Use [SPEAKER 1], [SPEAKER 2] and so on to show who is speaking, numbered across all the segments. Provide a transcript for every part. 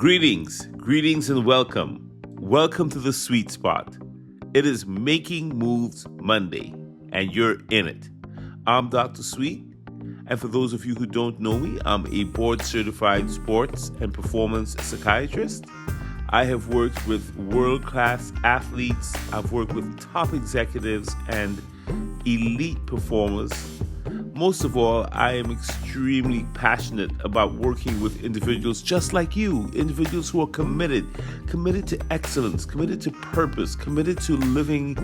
[SPEAKER 1] Greetings and welcome. Welcome to the sweet spot. It is Making Moves Monday, and you're in it. I'm Dr. Sweet, and for those of you who don't know me, I'm a board-certified sports and performance psychiatrist. I have worked with world-class athletes. I've worked with top executives and elite performers. Most of all, I am extremely passionate about working with individuals just like you, individuals who are committed to excellence, committed to purpose, committed to living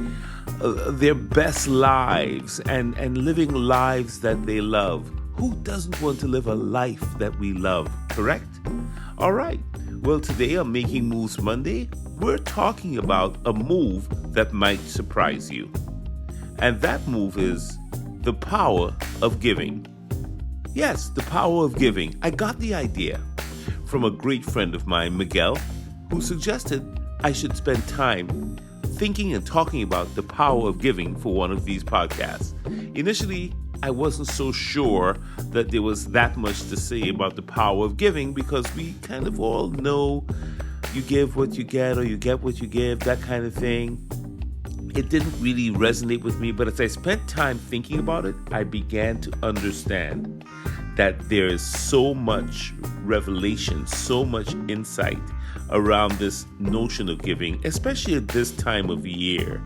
[SPEAKER 1] their best lives and living lives that they love. Who doesn't want to live a life that we love, correct? All right. Well, today on Making Moves Monday, we're talking about a move that might surprise you. And that move is the power of giving. Yes, the power of giving. I got the idea from a great friend of mine, Miguel, who suggested I should spend time thinking and talking about the power of giving for one of these podcasts. Initially, I wasn't so sure that there was that much to say about the power of giving because we kind of all know you give what you get or you get what you give, that kind of thing. It didn't really resonate with me, but as I spent time thinking about it, I began to understand that there is so much revelation, so much insight around this notion of giving, especially at this time of year,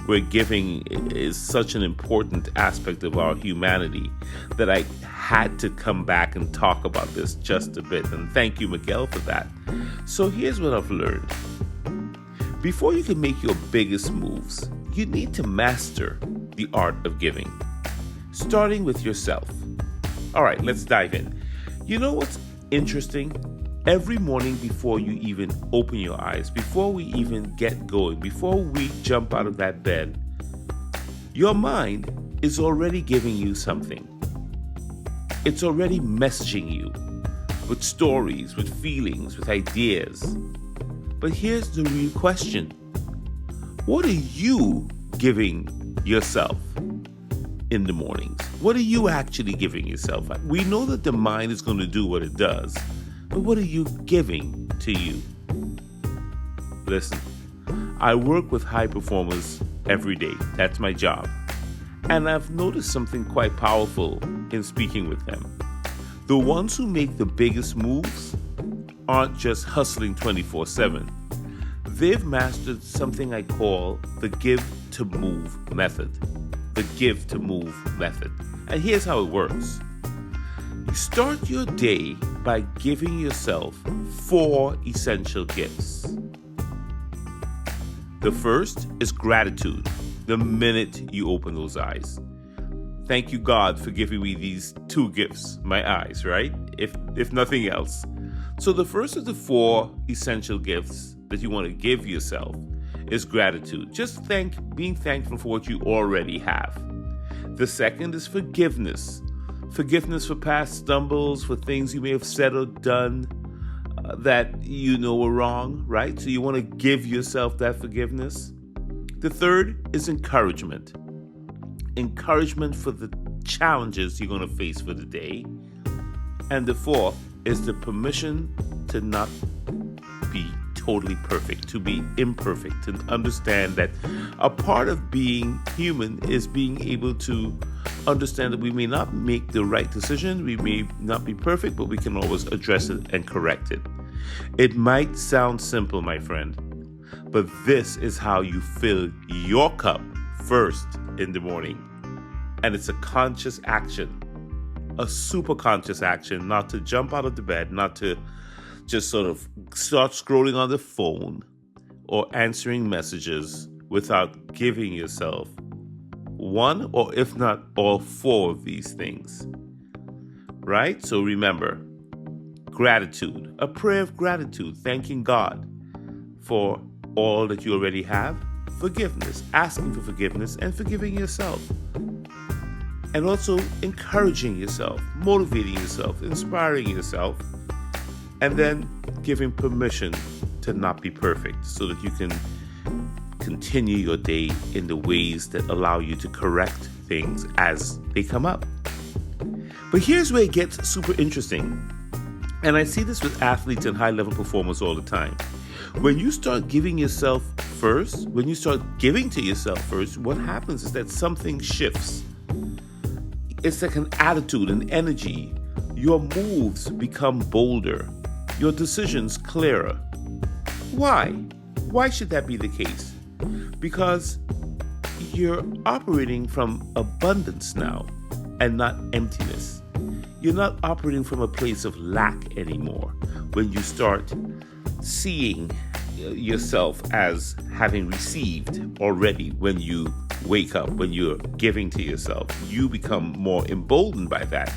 [SPEAKER 1] where giving is such an important aspect of our humanity, that I had to come back and talk about this just a bit. And thank you, Miguel, for that. So here's what I've learned. Before you can make your biggest moves, you need to master the art of giving, starting with yourself. All right, let's dive in. You know what's interesting? Every morning before you even open your eyes, before we even get going, before we jump out of that bed, your mind is already giving you something. It's already messaging you with stories, with feelings, with ideas. But here's the real question. What are you giving yourself in the mornings? What are you actually giving yourself? We know that the mind is going to do what it does, but what are you giving to you? Listen, I work with high performers every day. That's my job. And I've noticed something quite powerful in speaking with them. The ones who make the biggest moves aren't just hustling 24/7. They've mastered something I call the give to move method. The give to move method. And here's how it works. You start your day by giving yourself 4 essential gifts. The first is gratitude the minute you open those eyes. Thank you, God, for giving me these 2 gifts, my eyes, right? If nothing else. So the first of the 4 essential gifts that you want to give yourself is gratitude. Just being thankful for what you already have. The second is forgiveness. Forgiveness for past stumbles, for things you may have said or done that you know were wrong, right? So you want to give yourself that forgiveness. The third is encouragement. Encouragement for the challenges you're going to face for the day. And the fourth is the permission to not be totally perfect, to be imperfect, to understand that a part of being human is being able to understand that we may not make the right decision, we may not be perfect, but we can always address it and correct it. It might sound simple, my friend, but this is how you fill your cup first in the morning. And it's a conscious action, a super conscious action, not to jump out of the bed, not to just sort of start scrolling on the phone or answering messages without giving yourself one or if not all 4 of these things, right? So remember, gratitude, a prayer of gratitude, thanking God for all that you already have, forgiveness, asking for forgiveness and forgiving yourself. And also encouraging yourself, motivating yourself, inspiring yourself, and then giving permission to not be perfect so that you can continue your day in the ways that allow you to correct things as they come up. But here's where it gets super interesting. And I see this with athletes and high-level performers all the time. When you start giving to yourself first, what happens is that something shifts. It's like an attitude, an energy. Your moves become bolder, your decisions clearer. Why? Why should that be the case? Because you're operating from abundance now and not emptiness. You're not operating from a place of lack anymore when you start seeing yourself as having received already. When you wake up, when you're giving to yourself, you become more emboldened by that.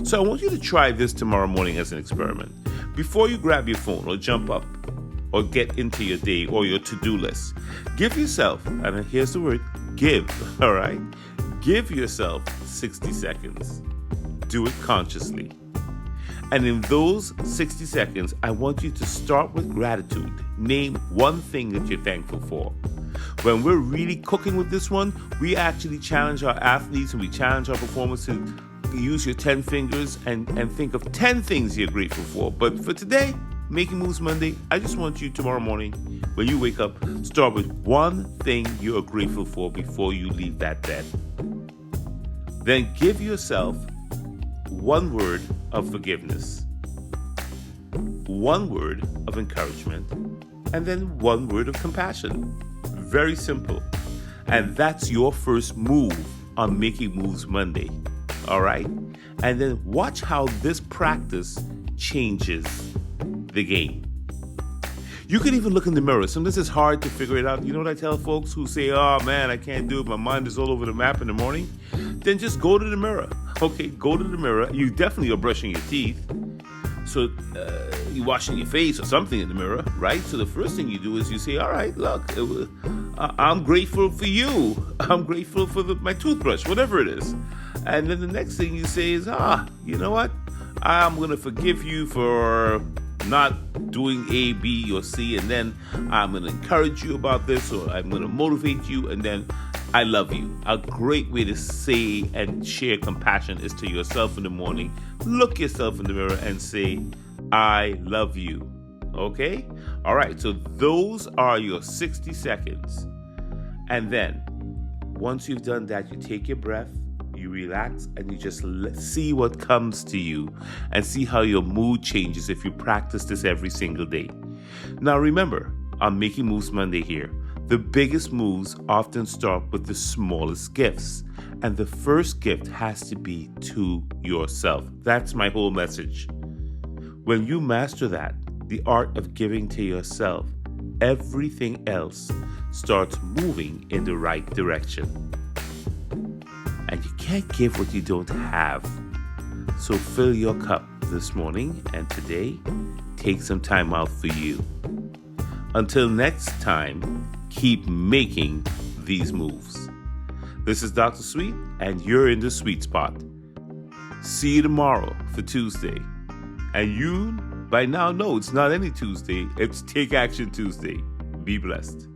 [SPEAKER 1] So I want you to try this tomorrow morning as an experiment. Before you grab your phone or jump up or get into your day or your to-do list, give yourself, and here's the word, give, all right? Give yourself 60 seconds. Do it consciously. And in those 60 seconds, I want you to start with gratitude. Name one thing that you're thankful for. When we're really cooking with this one, we actually challenge our athletes and we challenge our performers to use your 10 fingers and think of 10 things you're grateful for. But for today, Making Moves Monday, I just want you tomorrow morning, when you wake up, start with one thing you're grateful for before you leave that bed. Then give yourself one word of forgiveness, one word of encouragement, and then one word of compassion. Very simple. And that's your first move on Making Moves Monday. All right? And then watch how this practice changes the game. You can even look in the mirror. Sometimes it's hard to figure it out. You know what I tell folks who say, oh man, I can't do it. My mind is all over the map in the morning. Then just go to the mirror. Okay, go to the mirror. You definitely are brushing your teeth. So you're washing your face or something in the mirror, right? So the first thing you do is you say, all right, look, I'm grateful for you. I'm grateful for my toothbrush, whatever it is. And then the next thing you say is, you know what? I'm going to forgive you for not doing A, B, or C. And then I'm going to encourage you about this, or I'm going to motivate you. And then I love you. A great way to say and share compassion is to yourself in the morning. Look yourself in the mirror and say, I love you. Okay? All right. So those are your 60 seconds. And then once you've done that, you take your breath, you relax, and you just see what comes to you and see how your mood changes if you practice this every single day. Now remember, I'm Making Moves Monday here. The biggest moves often start with the smallest gifts. And the first gift has to be to yourself. That's my whole message. When you master that, the art of giving to yourself, everything else starts moving in the right direction. And you can't give what you don't have. So fill your cup this morning and today, take some time out for you. Until next time, keep making these moves. This is Dr. Sweet, and you're in the sweet spot. See you tomorrow for Tuesday. And you, by now, know it's not any Tuesday. It's Take Action Tuesday. Be blessed.